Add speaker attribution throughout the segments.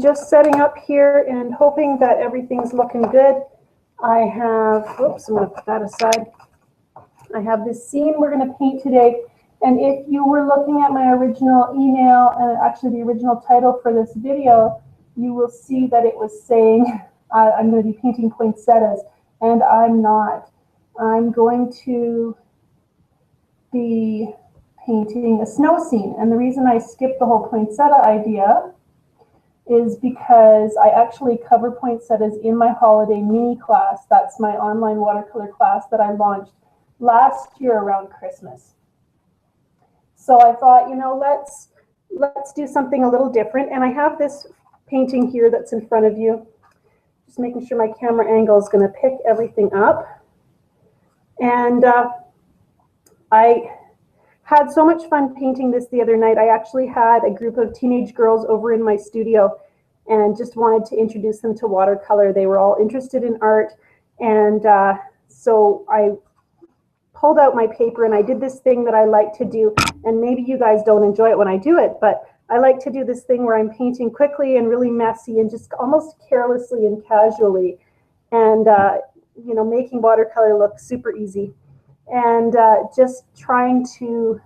Speaker 1: just setting up here and hoping that everything's looking good. I have, oops, I'm going to put that aside. I have this scene we're going to paint today. And if you were looking at my original email, and actually the original title for this video, you will see that it was saying I'm going to be painting poinsettias, and I'm not. I'm going to be painting a snow scene. And the reason I skipped the whole poinsettia idea is because I actually cover poinsettias in my holiday mini class. That's my online watercolor class that I launched last year around Christmas. So I thought, you know, let's do something a little different. And I have this painting here that's in front of you. Just making sure my camera angle is going to pick everything up. And I had so much fun painting this the other night. I actually had a group of teenage girls over in my studio and just wanted to introduce them to watercolor. They were all interested in art, and so I pulled out my paper and I did this thing that I like to do, and maybe you guys don't enjoy it when I do it, but I like to do this thing where I'm painting quickly and really messy and just almost carelessly and casually, and you know, making watercolor look super easy, and just trying to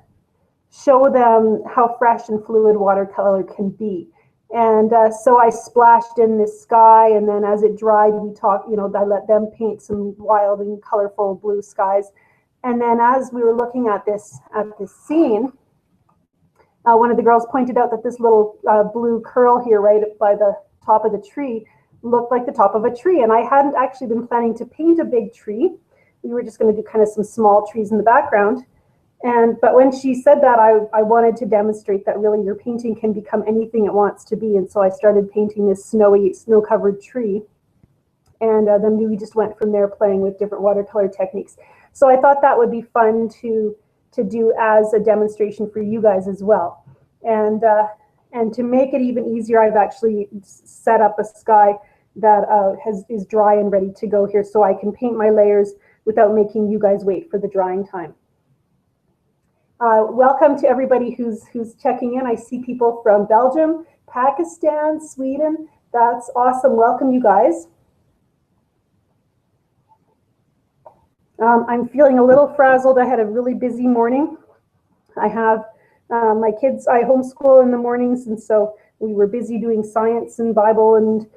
Speaker 1: show them how fresh and fluid watercolor can be. And so I splashed in this sky, and then as it dried, I let them paint some wild and colorful blue skies. And then as we were looking at this scene, one of the girls pointed out that this little blue curl here right by the top of the tree looked like the top of a tree. And I hadn't actually been planning to paint a big tree. We were just going to do kind of some small trees in the background. But when she said that, I wanted to demonstrate that really your painting can become anything it wants to be. And so I started painting this snowy, snow-covered tree. And then we just went from there playing with different watercolor techniques. So I thought that would be fun to do as a demonstration for you guys as well. And to make it even easier, I've actually set up a sky that is dry and ready to go here, so I can paint my layers without making you guys wait for the drying time. Welcome to everybody who's checking in. I see people from Belgium, Pakistan, Sweden. That's awesome. Welcome, you guys. I'm feeling a little frazzled. I had a really busy morning. I have my kids, I homeschool in the mornings, and so we were busy doing science and Bible and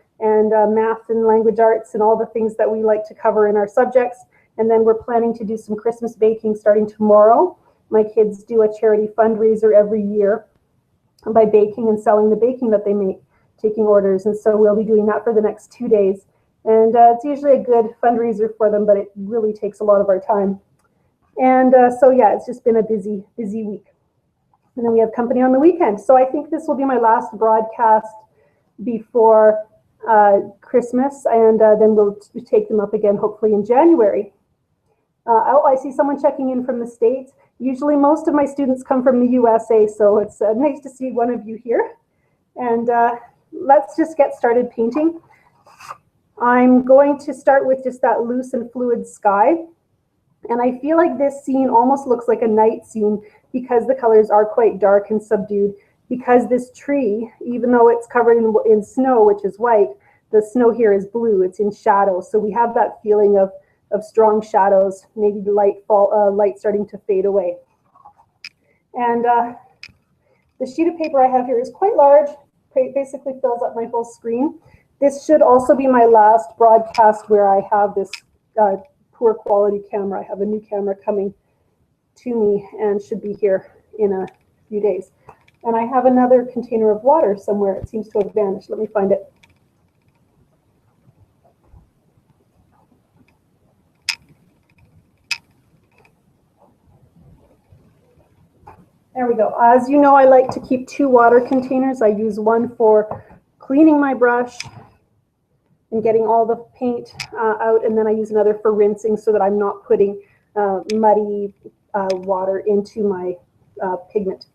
Speaker 1: math and language arts and all the things that we like to cover in our subjects. And then we're planning to do some Christmas baking starting tomorrow. My kids do a charity fundraiser every year by baking and selling the baking that they make, taking orders. And so we'll be doing that for the next 2 days. And it's usually a good fundraiser for them, but it really takes a lot of our time. And so yeah, it's just been a busy week. And then we have company on the weekend. So I think this will be my last broadcast before Christmas, and then we'll take them up again hopefully in January. Oh, I see someone checking in from the States. Usually most of my students come from the USA, so it's nice to see one of you here. And let's just get started painting. I'm going to start with just that loose and fluid sky. And I feel like this scene almost looks like a night scene because the colors are quite dark and subdued, because this tree, even though it's covered in snow, which is white, the snow here is blue, it's in shadow. So we have that feeling of strong shadows, maybe the light starting to fade away. And the sheet of paper I have here is quite large, basically fills up my whole screen. This should also be my last broadcast where I have this poor quality camera. I have a new camera coming to me and should be here in a few days. And I have another container of water somewhere. It seems to have vanished. Let me find it. There we go. As you know, I like to keep 2 water containers. I use one for cleaning my brush and getting all the paint out, and then I use another for rinsing so that I'm not putting muddy water into my pigment.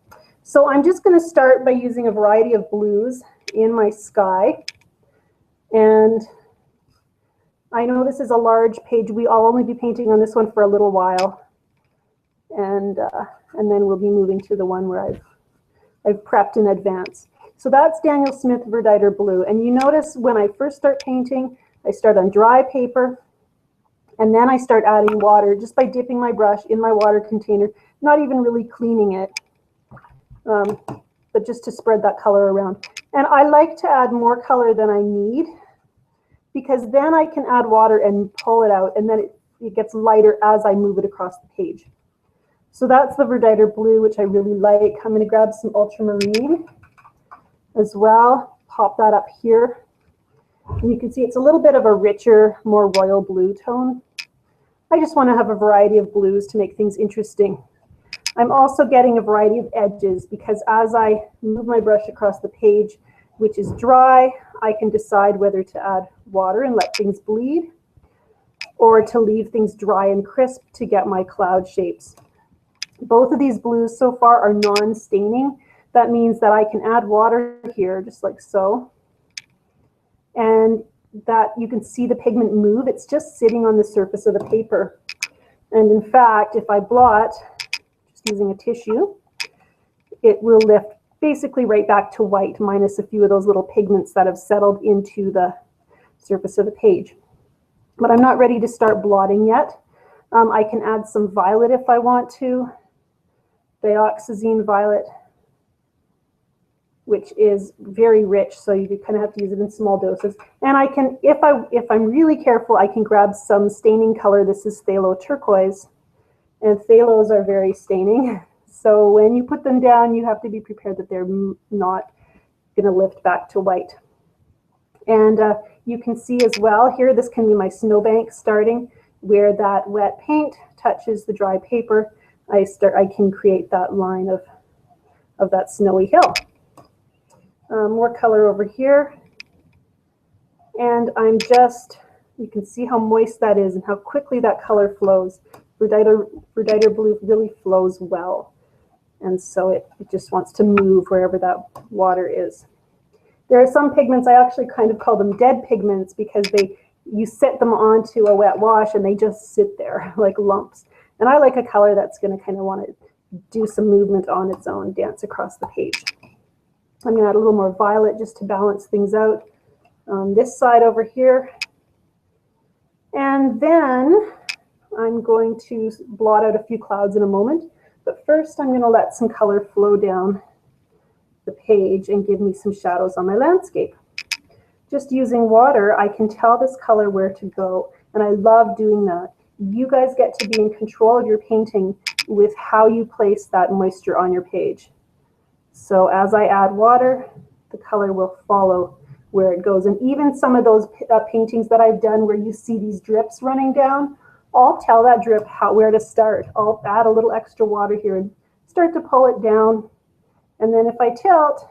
Speaker 1: So I'm just going to start by using a variety of blues in my sky. And I know this is a large page. I'll only be painting on this one for a little while. And then we'll be moving to the one where I've prepped in advance. So that's Daniel Smith Verditer Blue. And you notice when I first start painting, I start on dry paper, and then I start adding water just by dipping my brush in my water container, not even really cleaning it, but just to spread that color around. And I like to add more color than I need, because then I can add water and pull it out, and then it gets lighter as I move it across the page. So that's the Verditer Blue, which I really like. I'm going to grab some ultramarine as well, pop that up here. And you can see it's a little bit of a richer, more royal blue tone. I just want to have a variety of blues to make things interesting. I'm also getting a variety of edges, because as I move my brush across the page, which is dry, I can decide whether to add water and let things bleed, or to leave things dry and crisp to get my cloud shapes. Both of these blues so far are non-staining. That means that I can add water here, just like so, and that you can see the pigment move. It's just sitting on the surface of the paper. And in fact, if I blot, just using a tissue, it will lift basically right back to white, minus a few of those little pigments that have settled into the surface of the page. But I'm not ready to start blotting yet. I can add some violet if I want to, dioxazine violet, which is very rich, so you kind of have to use it in small doses. And I can, if I'm really careful, I can grab some staining color. This is phthalo turquoise, and phthalos are very staining. So when you put them down, you have to be prepared that they're not going to lift back to white. And you can see as well here, this can be my snowbank starting where that wet paint touches the dry paper. I can create that line of that snowy hill. More color over here, and you can see how moist that is and how quickly that color flows. Verditer Blue really flows well, and so it just wants to move wherever that water is. There are some pigments, I actually kind of call them dead pigments, because you set them onto a wet wash and they just sit there like lumps. And I like a color that's going to kind of want to do some movement on its own, dance across the page. I'm going to add a little more violet just to balance things out on this side over here. And then I'm going to blot out a few clouds in a moment. But first I'm going to let some color flow down the page and give me some shadows on my landscape. Just using water, I can tell this color where to go. And I love doing that. You guys get to be in control of your painting with how you place that moisture on your page. So as I add water, the color will follow where it goes. And even some of those paintings that I've done where you see these drips running down, I'll tell that drip where to start. I'll add a little extra water here and start to pull it down. And then if I tilt,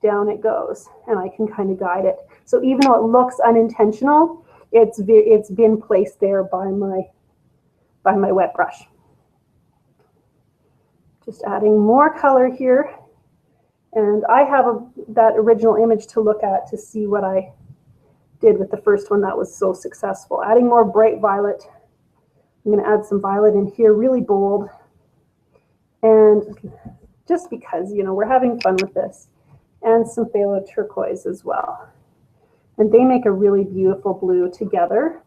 Speaker 1: down it goes, and I can kind of guide it. So even though it looks unintentional, it's been placed there by my wet brush. Just adding more color here. And I have that original image to look at to see what I did with the first one that was so successful. Adding more bright violet. I'm going to add some violet in here, really bold. And just because, you know, we're having fun with this. And some phthalo turquoise as well. And they make a really beautiful blue together.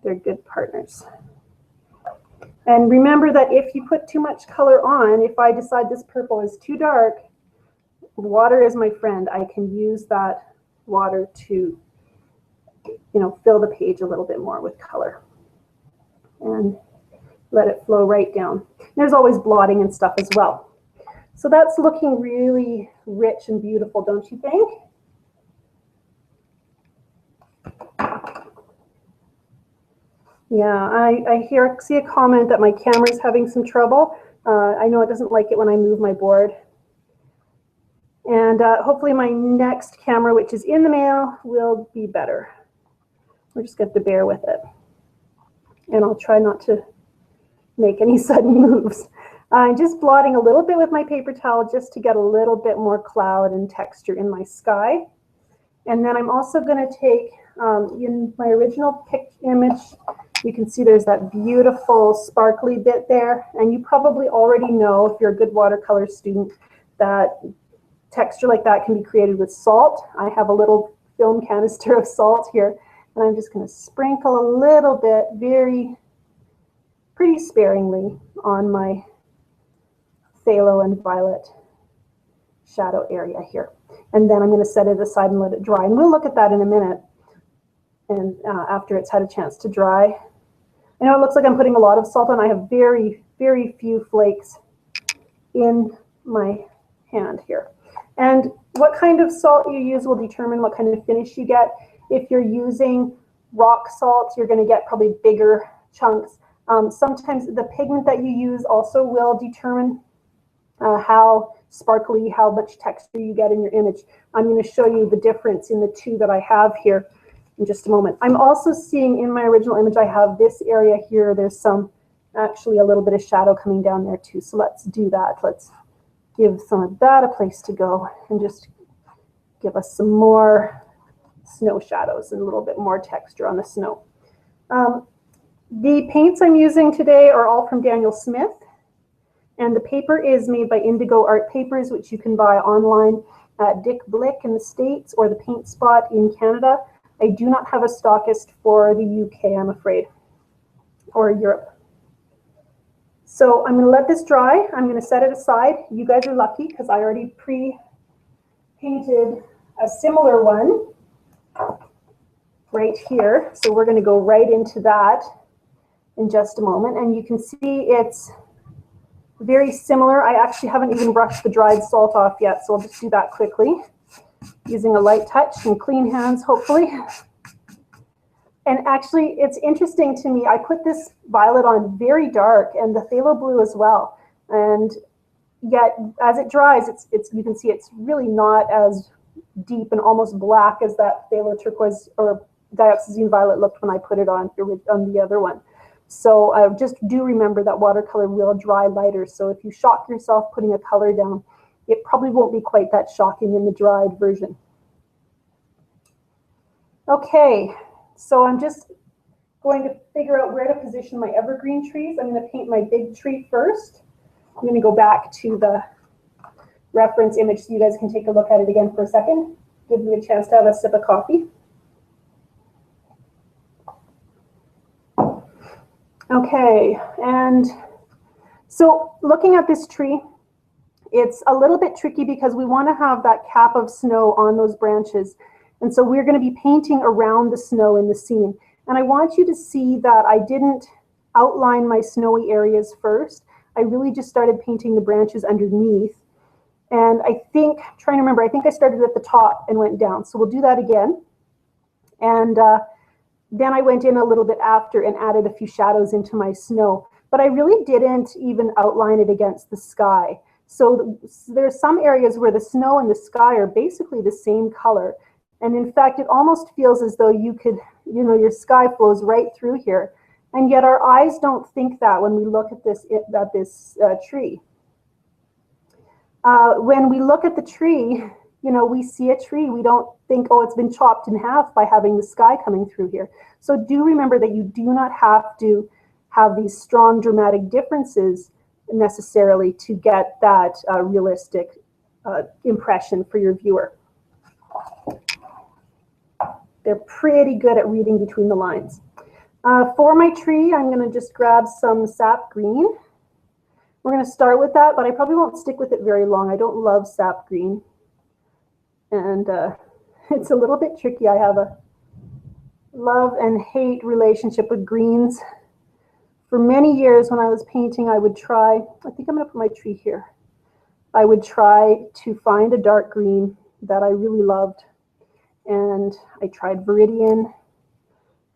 Speaker 1: They're good partners. And remember that if you put too much color on, if I decide this purple is too dark, water is my friend. I can use that water to, you know, fill the page a little bit more with color and let it flow right down. There's always blotting and stuff as well. So that's looking really rich and beautiful, don't you think? Yeah, I see a comment that my camera's having some trouble. I know it doesn't like it when I move my board. And hopefully my next camera, which is in the mail, will be better. We're just going to have to bear with it. And I'll try not to make any sudden moves. I'm just blotting a little bit with my paper towel just to get a little bit more cloud and texture in my sky. And then I'm also going to take, in my original image, you can see there's that beautiful sparkly bit there. And you probably already know, if you're a good watercolor student, that texture like that can be created with salt. I have a little film canister of salt here, and I'm just going to sprinkle a little bit, pretty sparingly, on my phthalo and violet shadow area here. And then I'm going to set it aside and let it dry. And we'll look at that in a minute, and after it's had a chance to dry. I know it looks like I'm putting a lot of salt on. I have very, very few flakes in my hand here. And what kind of salt you use will determine what kind of finish you get. If you're using rock salt, you're going to get probably bigger chunks. Sometimes the pigment that you use also will determine how sparkly, how much texture you get in your image. I'm going to show you the difference in the two that I have here in just a moment. I'm also seeing in my original image, I have this area here. There's actually a little bit of shadow coming down there too. So let's do that. Let's give some of that a place to go and just give us some more snow shadows and a little bit more texture on the snow. The paints I'm using today are all from Daniel Smith, and the paper is made by Indigo Art Papers, which you can buy online at Dick Blick in the States or the Paint Spot in Canada. I do not have a stockist for the UK, I'm afraid, or Europe. So I'm going to let this dry. I'm going to set it aside. You guys are lucky because I already pre-painted a similar one right here. So we're going to go right into that in just a moment. And you can see it's very similar. I actually haven't even brushed the dried salt off yet, so I'll just do that quickly using a light touch and clean hands, hopefully. And actually, it's interesting to me, I put this violet on very dark and the phthalo blue as well. And yet, as it dries, you can see it's really not as deep and almost black as that phthalo turquoise or dioxazine violet looked when I put it on the other one. So just do remember that watercolor will dry lighter. So if you shock yourself putting a color down, it probably won't be quite that shocking in the dried version. Okay, so I'm just going to figure out where to position my evergreen trees. I'm going to paint my big tree first. I'm going to go back to the reference image so you guys can take a look at it again for a second. Give me a chance to have a sip of coffee. Okay, and so looking at this tree, it's a little bit tricky because we want to have that cap of snow on those branches. And so we're going to be painting around the snow in the scene. And I want you to see that I didn't outline my snowy areas first. I really just started painting the branches underneath. And I think, trying to remember, I think I started at the top and went down. So we'll do that again. And then I went in a little bit after and added a few shadows into my snow. But I really didn't even outline it against the sky. So there's some areas where the snow and the sky are basically the same color. And in fact, it almost feels as though you could, your sky flows right through here. And yet our eyes don't think that when we look at this tree. When we look at the tree, we see a tree. We don't think, oh, it's been chopped in half by having the sky coming through here. So do remember that you do not have to have these strong dramatic differences necessarily to get that realistic impression for your viewer. They're pretty good at reading between the lines. For my tree, I'm going to just grab some sap green. We're going to start with that, but I probably won't stick with it very long. I don't love sap green. And it's a little bit tricky. I have a love and hate relationship with greens. For many years when I was painting, I would try, I think I'm going to put my tree here. I would try to find a dark green that I really loved. And I tried Viridian,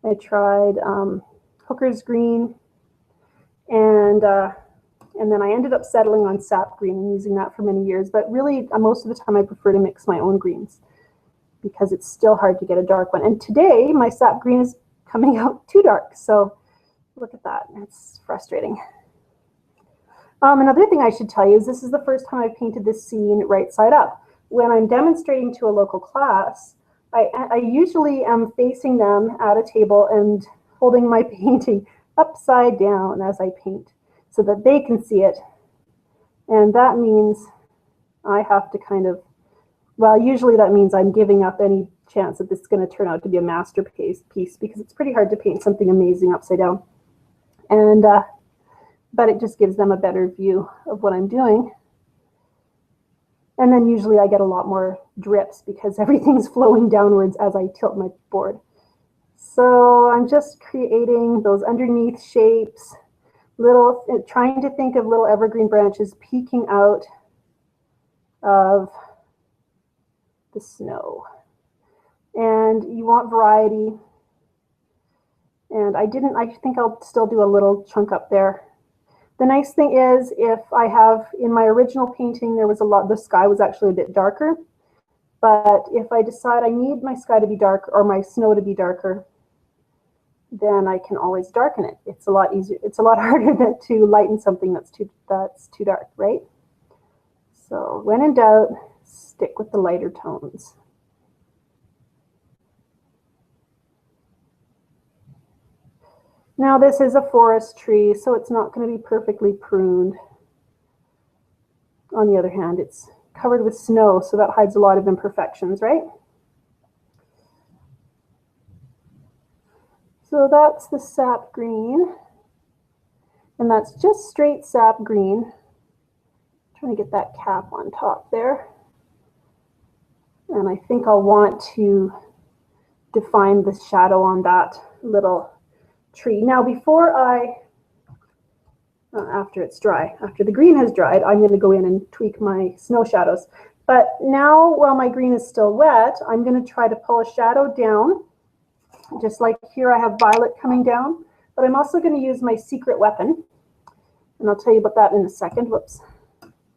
Speaker 1: I tried Hooker's green, and then I ended up settling on sap green and using that for many years. But really, most of the time I prefer to mix my own greens because it's still hard to get a dark one. And today, my sap green is coming out too dark. So look at that. It's frustrating. Another thing I should tell you is this is the first time I've painted this scene right side up. When I'm demonstrating to a local class, I usually am facing them at a table and holding my painting upside down as I paint so that they can see it. And that means I have to kind of well, usually that means I'm giving up any chance that this is going to turn out to be a masterpiece because it's pretty hard to paint something amazing upside down. And but it just gives them a better view of what I'm doing. And then usually I get a lot more drips because everything's flowing downwards as I tilt my board. So I'm just creating those underneath shapes, trying to think of little evergreen branches peeking out of the snow. And you want variety. And I think I'll still do a little chunk up there. The nice thing is, if I have, in my original painting, there was the sky was actually a bit darker. But if I decide I need my sky to be dark or my snow to be darker, then I can always darken it. It's a lot easier. It's a lot harder to lighten something that's too dark, right? So when in doubt, stick with the lighter tones. Now this is a forest tree, so it's not going to be perfectly pruned. On the other hand, it's covered with snow, so that hides a lot of imperfections, right? So that's the sap green, and that's just straight sap green. I'm trying to get that cap on top there. And I think I'll want to define the shadow on that little tree. Now before after it's dry, after the green has dried, I'm going to go in and tweak my snow shadows. But now while my green is still wet, I'm going to try to pull a shadow down. Just like here I have violet coming down, but I'm also going to use my secret weapon. And I'll tell you about that in a second. Whoops,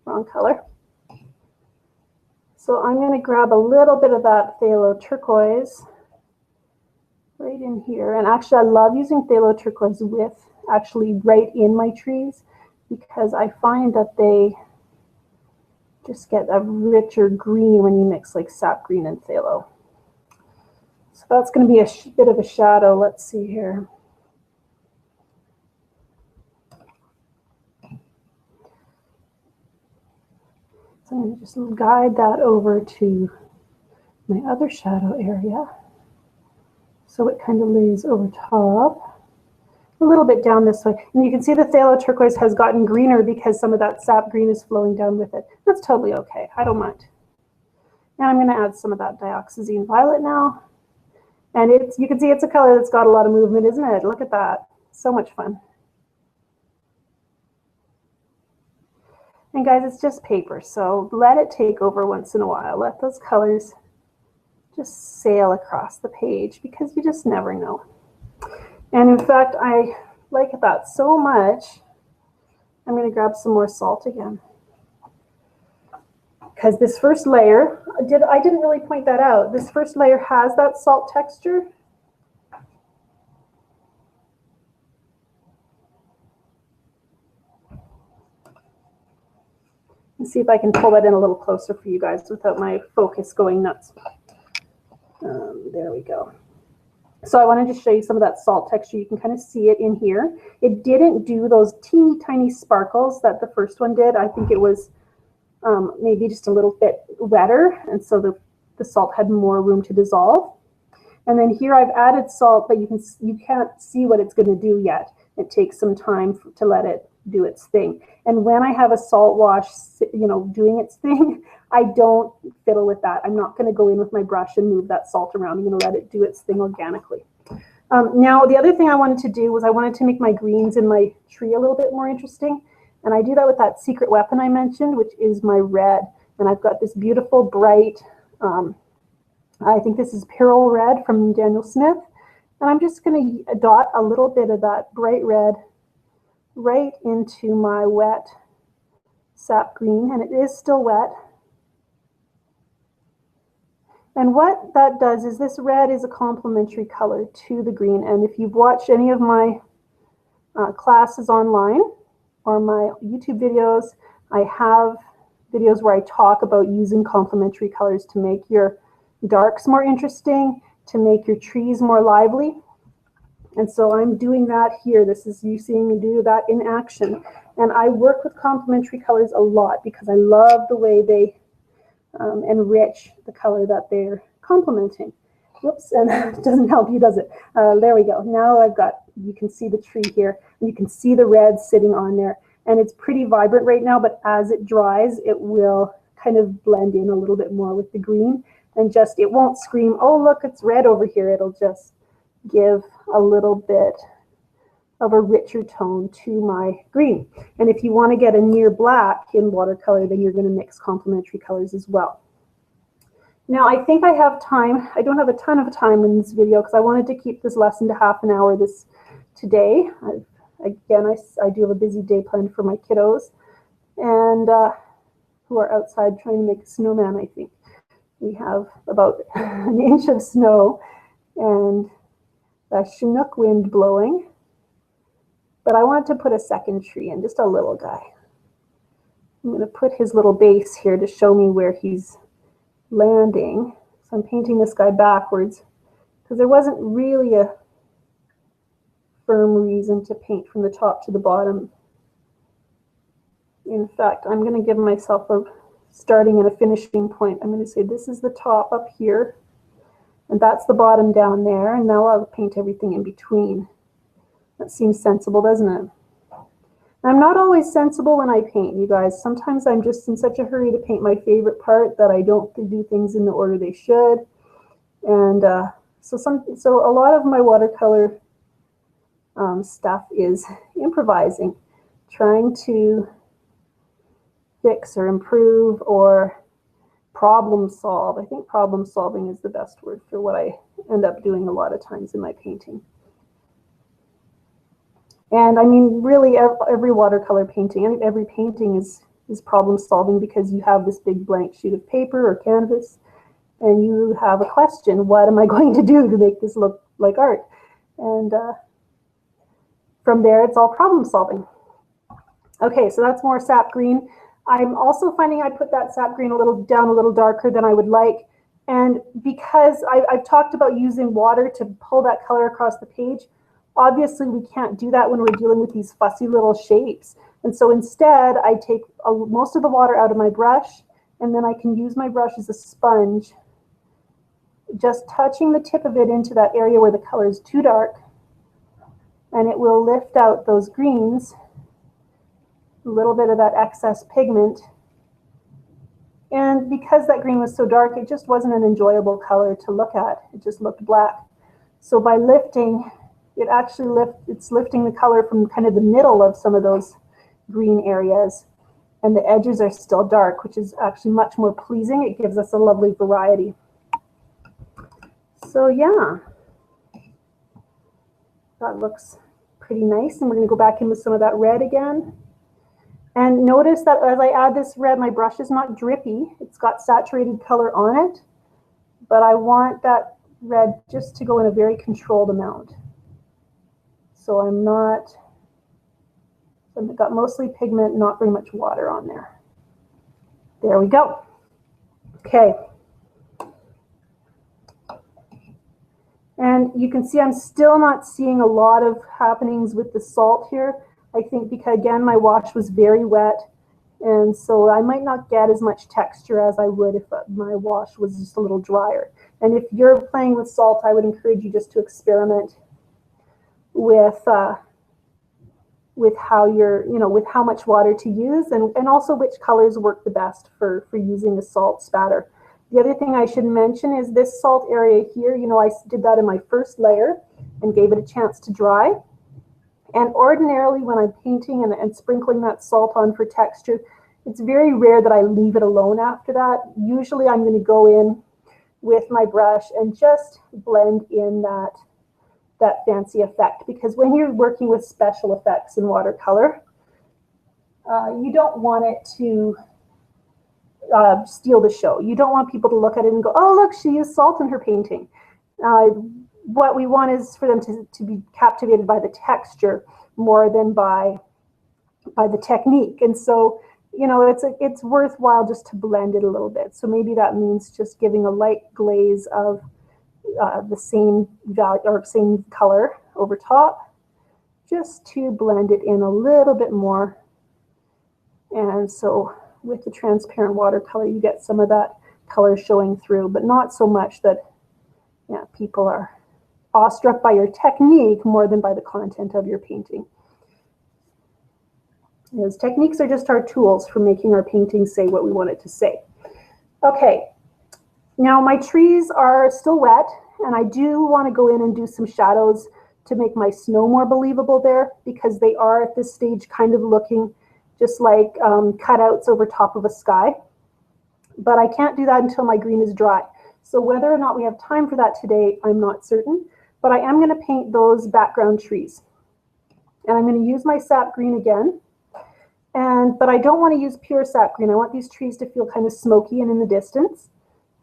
Speaker 1: wrong color. So I'm going to grab a little bit of that phthalo turquoise right in here. And actually I love using phthalo turquoise with actually right in my trees because I find that they just get a richer green when you mix like sap green and phthalo. So that's going to be a bit of a shadow. Let's see here. So I'm going to just guide that over to my other shadow area. So it kind of lays over top, a little bit down this way. And you can see the phthalo turquoise has gotten greener because some of that sap green is flowing down with it. That's totally okay. I don't mind. Now I'm going to add some of that dioxazine violet now. And you can see it's a color that's got a lot of movement, isn't it? Look at that. So much fun. And guys, it's just paper, so let it take over once in a while. Let those colors just sail across the page because you just never know. And in fact, I like that so much, I'm going to grab some more salt again. Because this first layer, I didn't really point that out, this first layer has that salt texture. Let's see if I can pull that in a little closer for you guys without my focus going nuts. There we go. So I wanted to show you some of that salt texture. You can kind of see it in here. It didn't do those teeny tiny sparkles that the first one did. I think it was maybe just a little bit wetter, and so the salt had more room to dissolve. And then here I've added salt, but you can't see what it's going to do yet. It takes some time to let it do its thing. And when I have a salt wash, doing its thing, I don't fiddle with that. I'm not going to go in with my brush and move that salt around. I'm going to let it do its thing organically. Now, the other thing I wanted to do was I wanted to make my greens in my tree a little bit more interesting. And I do that with that secret weapon I mentioned, which is my red. And I've got this beautiful bright, I think this is Pearl Red from Daniel Smith. And I'm just going to dot a little bit of that bright red right into my wet sap green. And it is still wet. And what that does is this red is a complementary color to the green. And if you've watched any of my classes online or my YouTube videos, I have videos where I talk about using complementary colors to make your darks more interesting, to make your trees more lively. And so I'm doing that here. This is you seeing me do that in action. And I work with complementary colors a lot because I love the way they enrich the color that they're complementing. Whoops, and it doesn't help you, does it? There we go. Now I've got, you can see the tree here, and you can see the red sitting on there. And it's pretty vibrant right now, but as it dries, it will kind of blend in a little bit more with the green. And just, it won't scream, oh, look, it's red over here. It'll just give a little bit of a richer tone to my green. And if you want to get a near black in watercolor, then you're going to mix complementary colors as well. Now, I think I have time. I don't have a ton of time in this video because I wanted to keep this lesson to half an hour today. Again, I do have a busy day planned for my kiddos, and who are outside trying to make a snowman, I think. We have about an inch of snow and a Chinook wind blowing. But I wanted to put a second tree in, just a little guy. I'm going to put his little base here to show me where he's landing. So I'm painting this guy backwards because there wasn't really a firm reason to paint from the top to the bottom. In fact, I'm going to give myself a starting and a finishing point. I'm going to say this is the top up here, and that's the bottom down there, and now I'll paint everything in between. That seems sensible, doesn't it? I'm not always sensible when I paint, you guys. Sometimes I'm just in such a hurry to paint my favorite part that I don't do things in the order they should. And so a lot of my watercolor stuff is improvising, trying to fix or improve or problem solve. I think problem solving is the best word for what I end up doing a lot of times in my painting. And I mean, really, every watercolor painting, every painting is problem solving because you have this big blank sheet of paper or canvas, and you have a question: what am I going to do to make this look like art? And from there, it's all problem solving. Okay, so that's more sap green. I'm also finding I put that sap green down a little darker than I would like. And because I've talked about using water to pull that color across the page, obviously we can't do that when we're dealing with these fussy little shapes. And so instead, I take most of the water out of my brush, and then I can use my brush as a sponge, just touching the tip of it into that area where the color is too dark, and it will lift out those greens, a little bit of that excess pigment. And because that green was so dark, it just wasn't an enjoyable color to look at. It just looked black. So by lifting, it's lifting the color from kind of the middle of some of those green areas, and the edges are still dark, which is actually much more pleasing. It gives us a lovely variety. So yeah, that looks pretty nice. And we're going to go back in with some of that red again. And notice that as I add this red, my brush is not drippy. It's got saturated color on it, but I want that red just to go in a very controlled amount. So I've got mostly pigment, not very much water on there. There we go. Okay. And you can see I'm still not seeing a lot of happenings with the salt here. I think because, again, my wash was very wet, and so I might not get as much texture as I would if my wash was just a little drier. And if you're playing with salt, I would encourage you just to experiment with how with how much water to use, and also which colors work the best for using a salt spatter. The other thing I should mention is this salt area here, I did that in my first layer and gave it a chance to dry. And ordinarily when I'm painting and sprinkling that salt on for texture, it's very rare that I leave it alone after that. Usually I'm going to go in with my brush and just blend in that fancy effect, because when you're working with special effects in watercolor, you don't want it to steal the show. You don't want people to look at it and go, oh, look, she used salt in her painting. What we want is for them to be captivated by the texture more than by the technique. And so, it's worthwhile just to blend it a little bit. So maybe that means just giving a light glaze of the same value or same color over top, just to blend it in a little bit more. And so with the transparent watercolor, you get some of that color showing through, but not so much that, yeah, people are awestruck by your technique more than by the content of your painting. Because techniques are just our tools for making our painting say what we want it to say. Okay, now my trees are still wet, and I do want to go in and do some shadows to make my snow more believable there, because they are at this stage kind of looking just like cutouts over top of a sky. But I can't do that until my green is dry. So whether or not we have time for that today, I'm not certain, but I am going to paint those background trees. And I'm going to use my sap green again. But I don't want to use pure sap green. I want these trees to feel kind of smoky and in the distance.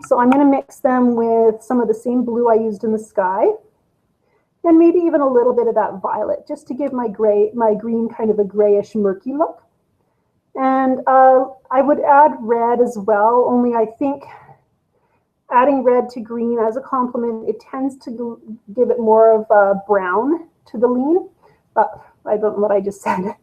Speaker 1: So I'm going to mix them with some of the same blue I used in the sky, and maybe even a little bit of that violet, just to give my green kind of a grayish murky look. And I would add red as well, only I think adding red to green as a complement, it tends to give it more of a brown to the lean. I don't know what I just said.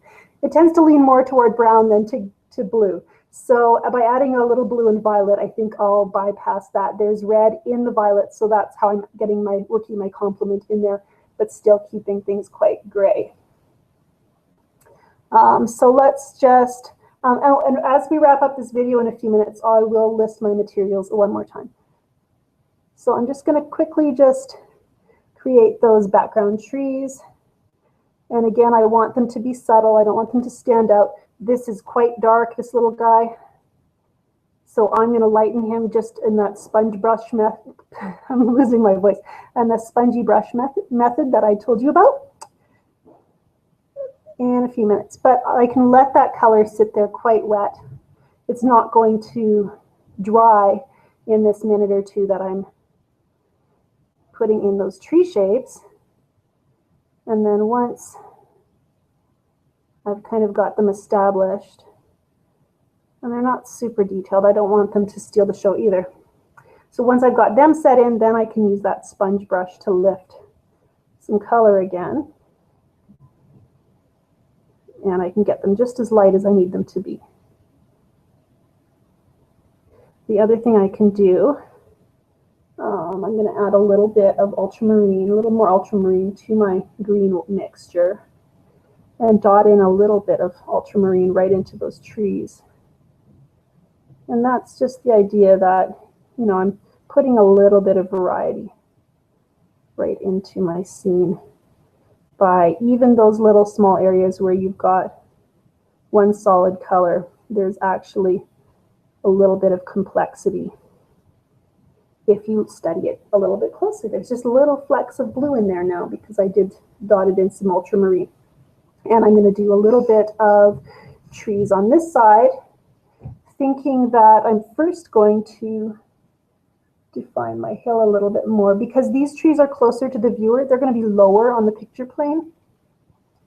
Speaker 1: It tends to lean more toward brown than to blue. So by adding a little blue and violet, I think I'll bypass that. There's red in the violet, so that's how I'm working my complement in there, but still keeping things quite gray. So let's just, and as we wrap up this video in a few minutes, I will list my materials one more time. So I'm just going to quickly just create those background trees. And again, I want them to be subtle. I don't want them to stand out. This is quite dark, this little guy. So I'm going to lighten him just in that sponge brush method. I'm losing my voice. And the spongy brush method that I told you about in a few minutes. But I can let that color sit there quite wet. It's not going to dry in this minute or two that I'm putting in those tree shapes. And then once I've kind of got them established, and they're not super detailed, I don't want them to steal the show either. So once I've got them set in, then I can use that sponge brush to lift some color again. And I can get them just as light as I need them to be. The other thing I can do, I'm going to add a little bit of ultramarine, a little more ultramarine to my green mixture, and dot in a little bit of ultramarine right into those trees. And that's just the idea that, you know, I'm putting a little bit of variety right into my scene by even those little small areas where you've got one solid color, there's actually a little bit of complexity. If you study it a little bit closer, there's just little flecks of blue in there now because I did dotted in some ultramarine. And I'm going to do a little bit of trees on this side, thinking that I'm first going to define my hill a little bit more, because these trees are closer to the viewer. They're going to be lower on the picture plane,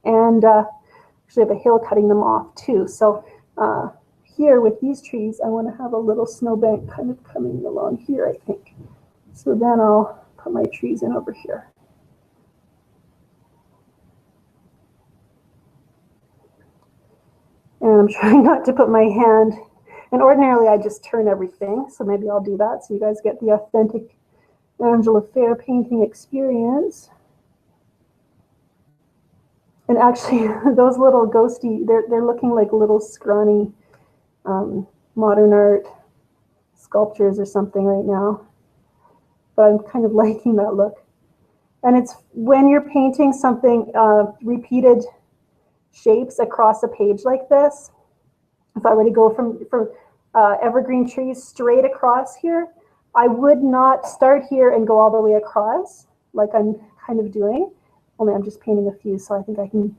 Speaker 1: and actually have a hill cutting them off too. So here with these trees, I want to have a little snowbank kind of coming along here, I think. So then I'll put my trees in over here. And I'm trying not to put my hand, and ordinarily I just turn everything, so maybe I'll do that so you guys get the authentic Angela Fair painting experience. And actually, those little ghosty, they're looking like little scrawny modern art sculptures or something right now. But I'm kind of liking that look. And it's when you're painting something, repeated shapes across a page like this. If I were to go from evergreen trees straight across here, I would not start here and go all the way across like I'm kind of doing. Only I'm just painting a few, so I think I can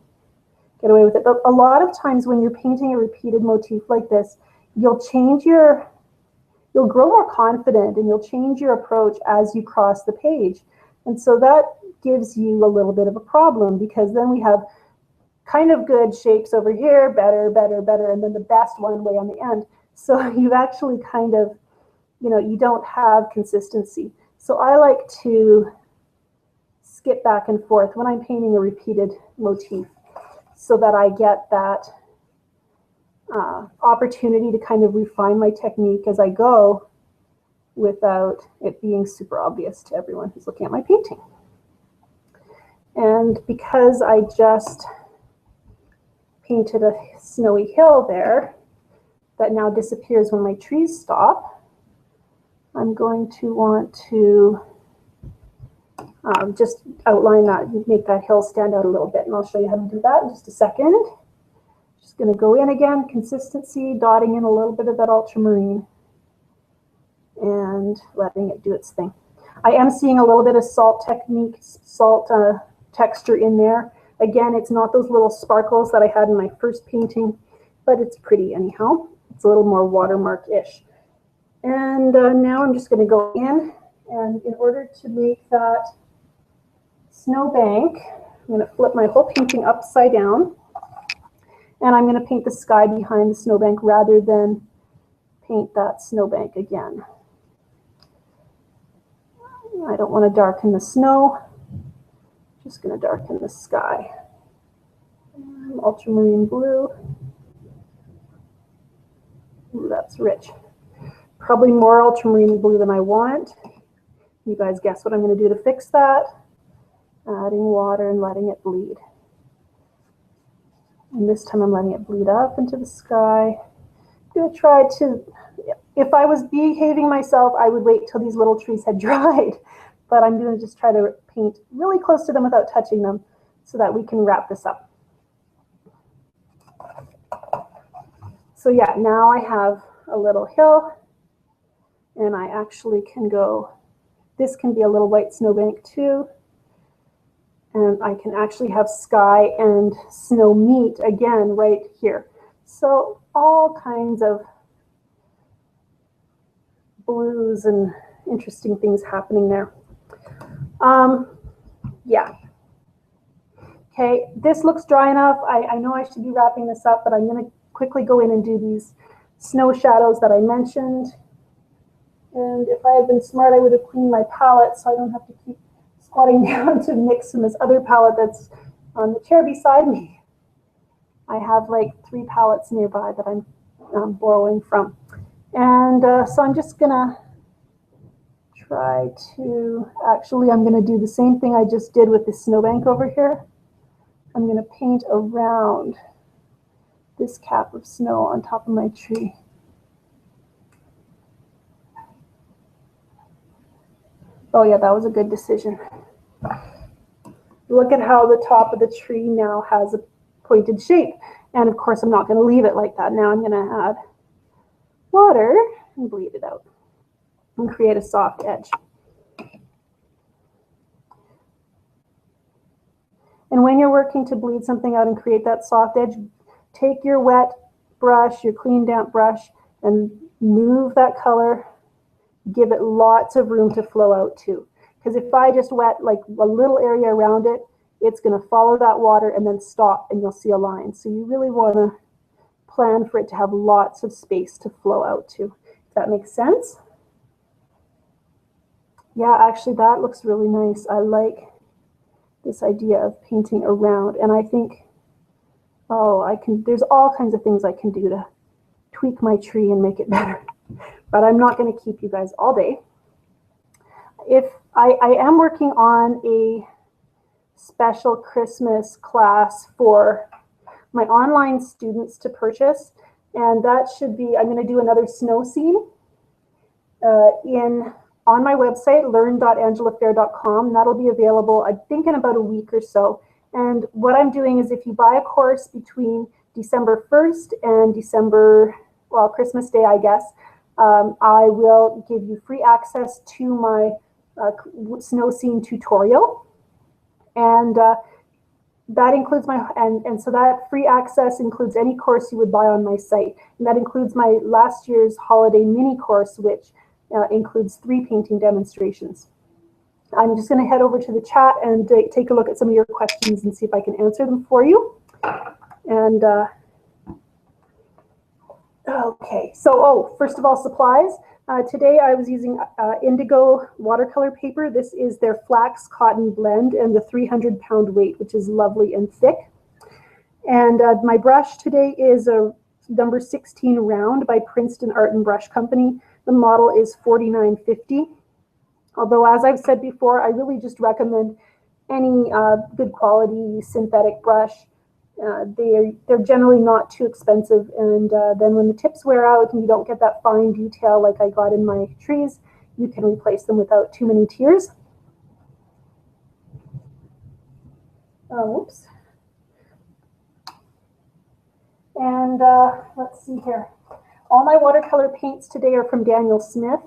Speaker 1: get away with it. But a lot of times when you're painting a repeated motif like this, you'll grow more confident and you'll change your approach as you cross the page. And so that gives you a little bit of a problem, because then we have kind of good shapes over here, better, better, better, and then the best one way on the end. So you've actually kind of, you know, you don't have consistency. So I like to skip back and forth when I'm painting a repeated motif so that I get that opportunity to kind of refine my technique as I go without it being super obvious to everyone who's looking at my painting. And because I just painted a snowy hill there that now disappears when my trees stop, I'm going to want to just outline that, make that hill stand out a little bit, and I'll show you how to do that in just a second. Just going to go in again, consistency, dotting in a little bit of that ultramarine and letting it do its thing. I am seeing a little bit of salt texture in there. Again, it's not those little sparkles that I had in my first painting, but it's pretty anyhow. It's a little more watermark-ish. And now I'm just going to go in, and in order to make that snowbank, I'm going to flip my whole painting upside down, and I'm going to paint the sky behind the snowbank rather than paint that snowbank again. I don't want to darken the snow, just going to darken the sky. Ultramarine blue. Ooh, that's rich. Probably more ultramarine blue than I want. You guys guess what I'm going to do to fix that? Adding water and letting it bleed. And this time I'm letting it bleed up into the sky. I'm going to try to, if I was behaving myself, I would wait till these little trees had dried. But I'm going to just try to paint really close to them without touching them so that we can wrap this up. So yeah, now I have a little hill, and I actually can go, this can be a little white snowbank too. And I can actually have sky and snow meet again right here. So all kinds of blues and interesting things happening there. Yeah. Okay, this looks dry enough. I know I should be wrapping this up, but I'm going to quickly go in and do these snow shadows that I mentioned. And if I had been smart, I would have cleaned my palette so I don't have to keep squatting down to mix in this other palette that's on the chair beside me. I have like 3 palettes nearby that I'm borrowing from. And so I'm just gonna try to, actually I'm gonna do the same thing I just did with the snowbank over here. I'm gonna paint around this cap of snow on top of my tree. Oh yeah, that was a good decision. Look at how the top of the tree now has a pointed shape. And of course, I'm not going to leave it like that. Now I'm going to add water and bleed it out and create a soft edge. And when you're working to bleed something out and create that soft edge, take your wet brush, your clean damp brush, and move that color. Give it lots of room to flow out too. Because if I just wet like a little area around it, it's going to follow that water and then stop, and you'll see a line. So you really want to plan for it to have lots of space to flow out to. If that makes sense? Yeah, actually that looks really nice. I like this idea of painting around, and I think, oh, there's all kinds of things I can do to tweak my tree and make it better. But I'm not going to keep you guys all day. If I am working on a special Christmas class for my online students to purchase, and that should be, I'm going to do another snow scene on my website, learn.angelafair.com. That'll be available, I think, in about a week or so. And what I'm doing is, if you buy a course between December 1st and Christmas Day, I guess, I will give you free access to my snow scene tutorial, and that includes and so that free access includes any course you would buy on my site, and that includes my last year's holiday mini course, which includes 3 painting demonstrations. I'm just going to head over to the chat and take a look at some of your questions and see if I can answer them for you. And okay, so first of all, supplies. Today I was using indigo watercolor paper. This is their flax cotton blend and the 300-pound weight, which is lovely and thick. And my brush today is a number 16 round by Princeton Art and Brush Company. The model is $49.50. Although, as I've said before, I really just recommend any good quality synthetic brush. They're generally not too expensive, and then when the tips wear out and you don't get that fine detail like I got in my trees, you can replace them without too many tears. Whoops. And let's see here. All my watercolor paints today are from Daniel Smith,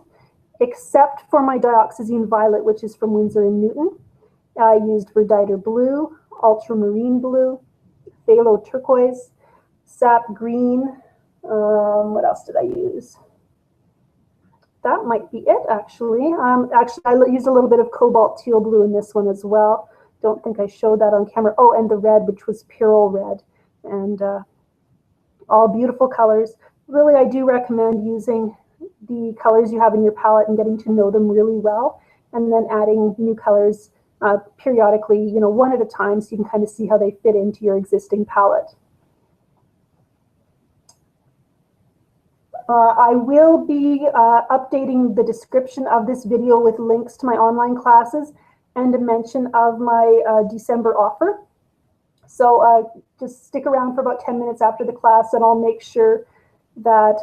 Speaker 1: except for my dioxazine violet, which is from Winsor & Newton. I used Verditer blue, ultramarine blue, phthalo turquoise, sap green. What else did I use? That might be it, actually. Actually, I used a little bit of cobalt teal blue in this one as well. Don't think I showed that on camera. Oh, and the red, which was Pyrrole red. And all beautiful colors. Really, I do recommend using the colors you have in your palette and getting to know them really well, and then adding new colors periodically, you know, one at a time, so you can kind of see how they fit into your existing palette. I will be updating the description of this video with links to my online classes and a mention of my December offer. So just stick around for about 10 minutes after the class, and I'll make sure that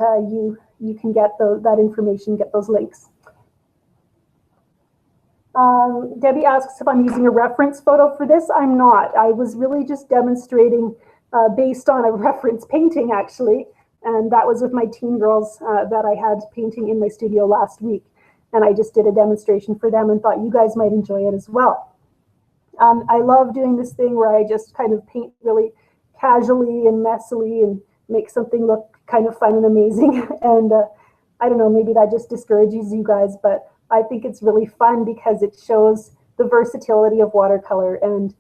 Speaker 1: you can get that information, get those links. Debbie asks if I'm using a reference photo for this. I'm not. I was really just demonstrating based on a reference painting, actually. And that was with my teen girls that I had painting in my studio last week. And I just did a demonstration for them and thought you guys might enjoy it as well. I love doing this thing where I just kind of paint really casually and messily and make something look kind of fun and amazing. And I don't know, maybe that just discourages you guys, but I think it's really fun because it shows the versatility of watercolor and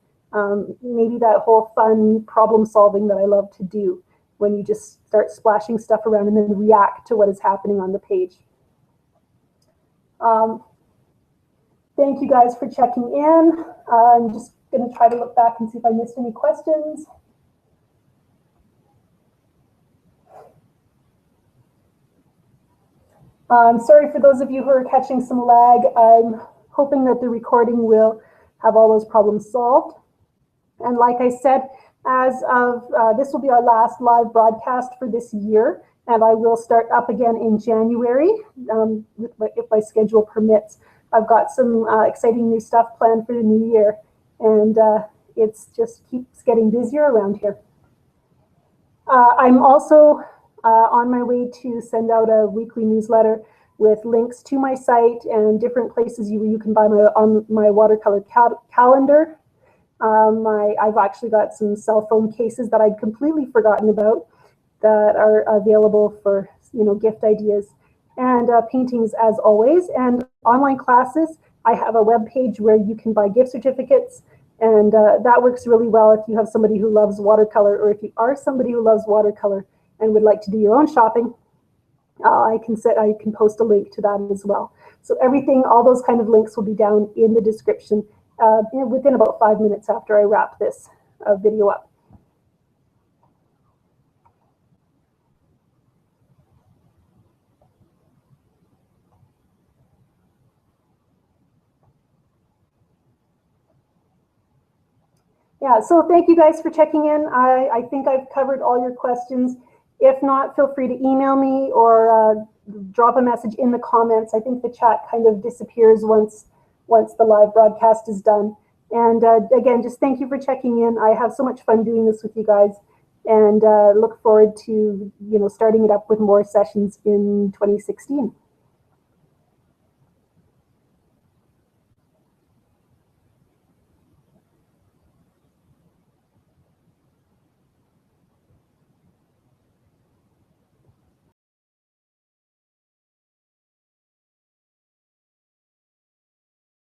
Speaker 1: maybe that whole fun problem solving that I love to do when you just start splashing stuff around and then react to what is happening on the page. Thank you guys for checking in. I'm just going to try to look back and see if I missed any questions. I'm sorry for those of you who are catching some lag. I'm hoping that the recording will have all those problems solved. And like I said, as of this will be our last live broadcast for this year, and I will start up again in January if my schedule permits. I've got some exciting new stuff planned for the new year, and it's just keeps getting busier around here. I'm also on my way to send out a weekly newsletter with links to my site and different places you can buy my watercolor calendar. I've actually got some cell phone cases that I'd completely forgotten about that are available for, you know, gift ideas, and paintings as always, and online classes. I have a web page where you can buy gift certificates, and that works really well if you have somebody who loves watercolor, or if you are somebody who loves watercolor and would like to do your own shopping. I can post a link to that as well. So everything, all those kind of links will be down in the description within about 5 minutes after I wrap this video up. Yeah, so thank you guys for checking in. I think I've covered all your questions. If not, feel free to email me or drop a message in the comments. I think the chat kind of disappears once the live broadcast is done. And again, just thank you for checking in. I have so much fun doing this with you guys, and look forward to, you know, starting it up with more sessions in 2016.